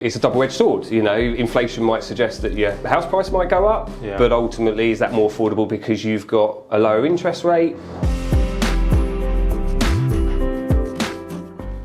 It's a double-edged sword, you know. Inflation might suggest that your house price might go up, but ultimately is that more affordable because you've got a lower interest rate?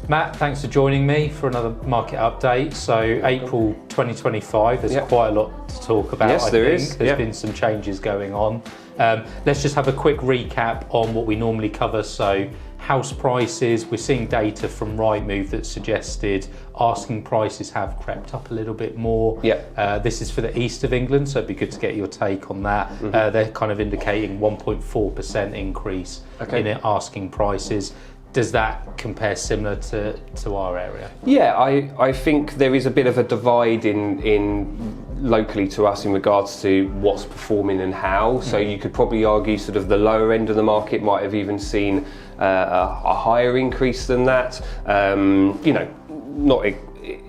Matt, thanks for joining me for another market update. So April 2025, there's quite a lot to talk about. Yes, there is. There's been some changes going on. Let's just have a quick recap on what we normally cover. So house prices, we're seeing data from Rightmove that suggested asking prices have crept up a little bit more. This is for the east of England, so it'd be good to get your take on that. They're kind of indicating 1.4% increase in asking prices. Does that compare similar to our area? Yeah, I think there is a bit of a divide in locally to us in regards to what's performing and how. So you could probably argue sort of the lower end of the market might have even seen a higher increase than that. You know, not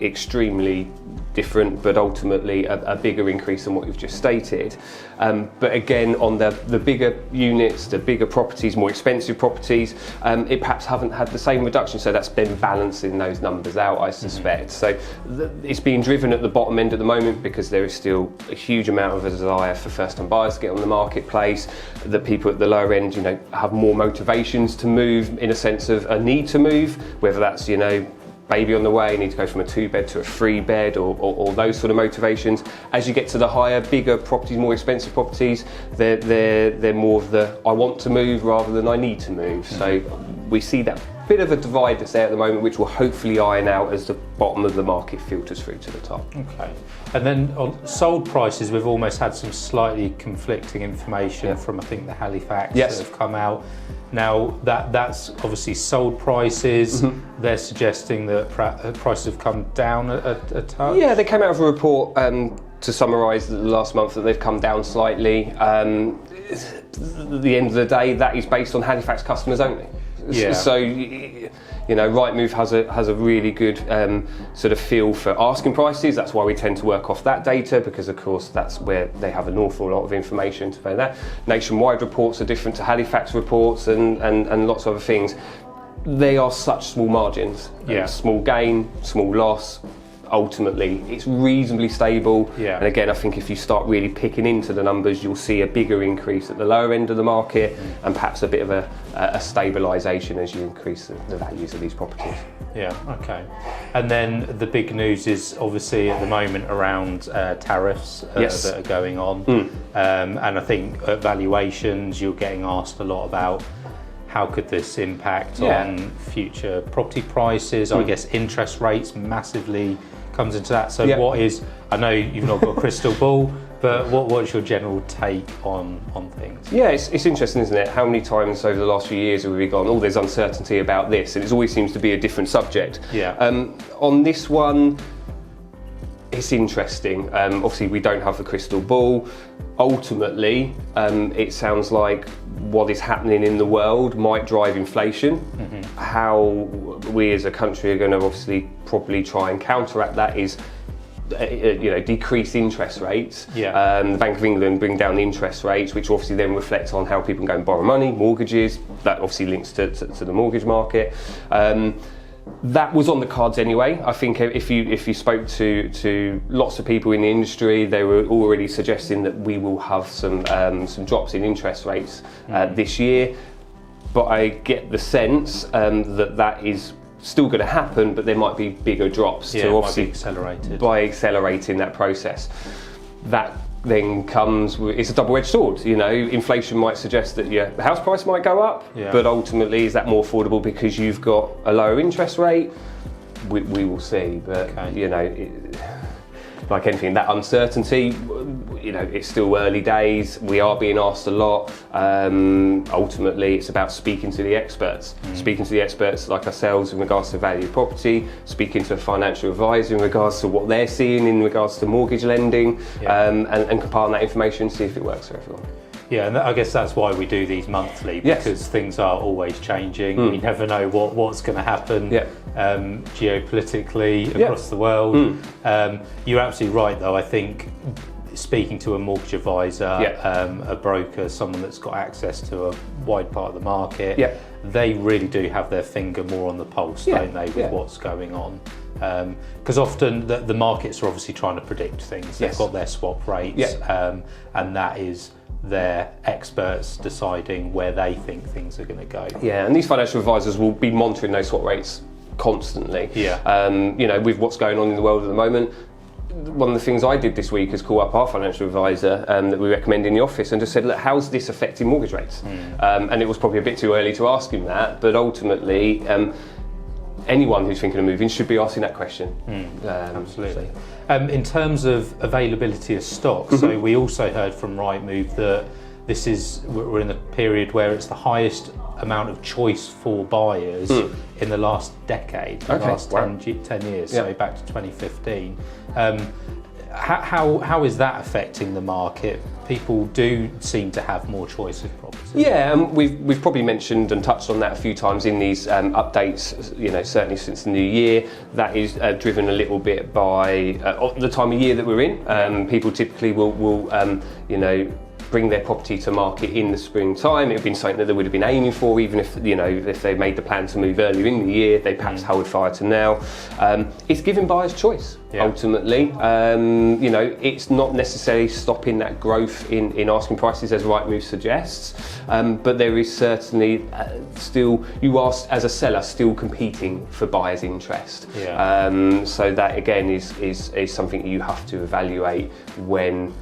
extremely different, but ultimately a bigger increase than what you've just stated. But again, on the bigger units, the bigger properties, more expensive properties, it perhaps haven't had the same reduction. So that's been balancing those numbers out, I suspect. So it's being driven at the bottom end at the moment because there is still a huge amount of a desire for first-time buyers to get on the marketplace. The people at the lower end, you know, have more motivations to move in a sense of a need to move, whether that's, you know, baby on the way, need to go from a 2-bed to a 3-bed or those sort of motivations. As you get to the higher, bigger properties, more expensive properties, they're more of the I want to move rather than I need to move. So we see that bit of a divide that's there at the moment, which will hopefully iron out as the bottom of the market filters through to the top. Okay. And then on sold prices, we've almost had some slightly conflicting information from, I think, the Halifax that have come out. Now, that's obviously sold prices. They're suggesting that prices have come down a touch. Yeah, they came out with a report to summarise the last month that they've come down slightly. At the end of the day, that is based on Halifax customers only. So, you know, Rightmove has a really good sort of feel for asking prices. That's why we tend to work off that data because, of course, that's where they have an awful lot of information to know that. Nationwide reports are different to Halifax reports and lots of other things. They are such small margins. Small gain, small loss. Ultimately, it's reasonably stable. And again, I think if you start really picking into the numbers, you'll see a bigger increase at the lower end of the market and perhaps a bit of a stabilisation as you increase the values of these properties. Okay. And then the big news is obviously at the moment around tariffs that are going on. And I think at valuations, you're getting asked a lot about how could this impact on future property prices. I guess interest rates massively comes into that. So what is, I know you've not got a crystal ball, but what's your general take on things? Yeah, it's interesting, isn't it? How many times over the last few years have we gone, oh, there's uncertainty about this, and it always seems to be a different subject. On this one, it's interesting. Obviously, we don't have the crystal ball. Ultimately, it sounds like what is happening in the world might drive inflation. How we as a country are going to obviously probably try and counteract that is, you know, decrease interest rates. The Bank of England bring down the interest rates, which obviously then reflects on how people can go and borrow money, mortgages. That obviously links to the mortgage market. That was on the cards anyway. I think if you spoke to lots of people in the industry, they were already suggesting that we will have some drops in interest rates this year. But I get the sense that is still going to happen, but there might be bigger drops to obviously accelerated by accelerating that process. That then comes, it's a double-edged sword, you know. Inflation might suggest that your house price might go up, but ultimately is that more affordable because you've got a lower interest rate? We will see, but you know, like anything, that uncertainty, you know, it's still early days. We are being asked a lot. Ultimately, it's about speaking to the experts. Speaking to the experts like ourselves in regards to value of property, speaking to a financial advisor in regards to what they're seeing in regards to mortgage lending, and compiling that information, see if it works for everyone. Yeah, and I guess that's why we do these monthly, because things are always changing. We never know what's going to happen geopolitically across the world. You're absolutely right, though. I think speaking to a mortgage advisor, a broker, someone that's got access to a wide part of the market, they really do have their finger more on the pulse, don't they, with what's going on. Because often the markets are obviously trying to predict things. They've got their swap rates, and that is their experts deciding where they think things are going to go. Yeah, and these financial advisors will be monitoring those swap rates constantly. With what's going on in the world at the moment. One of the things I did this week is call up our financial advisor that we recommend in the office and just said, look, how's this affecting mortgage rates? And it was probably a bit too early to ask him that, but ultimately anyone who's thinking of moving should be asking that question. Absolutely. In terms of availability of stock, so we also heard from Rightmove that we're in the period where it's the highest amount of choice for buyers in the last decade, the last 10 years, so back to 2015. How is that affecting the market? People do seem to have more choice of properties. Yeah, we've probably mentioned and touched on that a few times in these updates. Certainly since the new year, that is driven a little bit by the time of year that we're in. People typically will bring their property to market in the springtime. It would have been something that they would have been aiming for, even if they made the plan to move earlier in the year, they perhaps hold fire to now. It's giving buyers choice, ultimately. It's not necessarily stopping that growth in asking prices, as Rightmove suggests, but there is certainly still, you are, as a seller, still competing for buyers' interest. So that, again, is something you have to evaluate when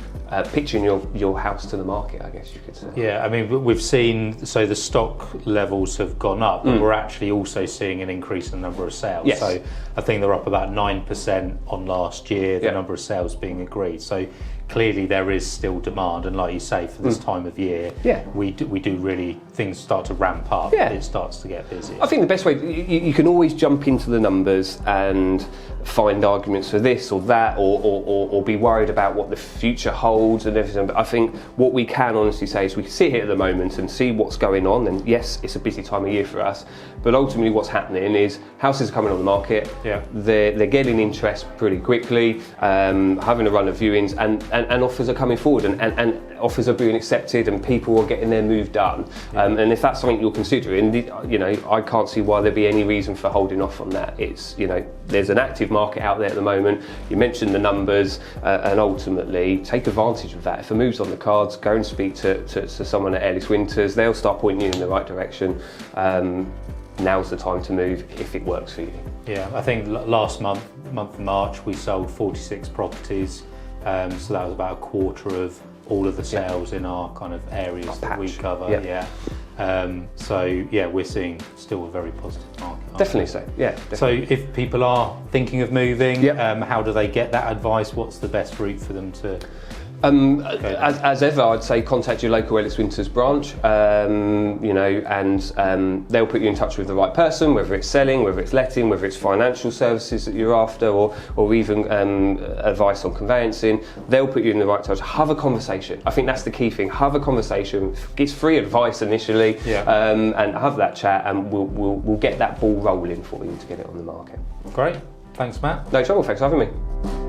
pitching your house to the market, I guess you could say. Yeah, I mean, we've seen, so the stock levels have gone up, but we're actually also seeing an increase in the number of sales. Yes. So I think they're up about 9% on last year, the number of sales being agreed. So clearly there is still demand, and like you say, for this time of year, we do really, things start to ramp up, it starts to get busy. I think the best way, you can always jump into the numbers and find arguments for this or that, or be worried about what the future holds and everything. But I think what we can honestly say is we can sit here at the moment and see what's going on, and yes, it's a busy time of year for us, but ultimately what's happening is houses are coming on the market, they're getting interest pretty quickly, having a run of viewings, and offers are coming forward, and offers are being accepted, and people are getting their move done. And if that's something you're considering, I can't see why there'd be any reason for holding off on that. It's, there's an active market out there at the moment. You mentioned the numbers, and ultimately take advantage of that. If a move's on the cards, go and speak to someone at Ellis Winters. They'll start pointing you in the right direction. Now's the time to move if it works for you. Yeah, I think last month of March, we sold 46 properties. So that was about a quarter of all of the sales in our kind of areas that we cover. We're seeing still a very positive market. Definitely so. Yeah. Definitely. So if people are thinking of moving, how do they get that advice? What's the best route for them to? As ever, I'd say contact your local Ellis Winters branch, and they'll put you in touch with the right person, whether it's selling, whether it's letting, whether it's financial services that you're after, or even advice on conveyancing. They'll put you in the right touch. Have a conversation. I think that's the key thing. Have a conversation. It's free advice initially, and have that chat, and we'll get that ball rolling for you to get it on the market. Great. Thanks, Matt. No trouble. Thanks for having me.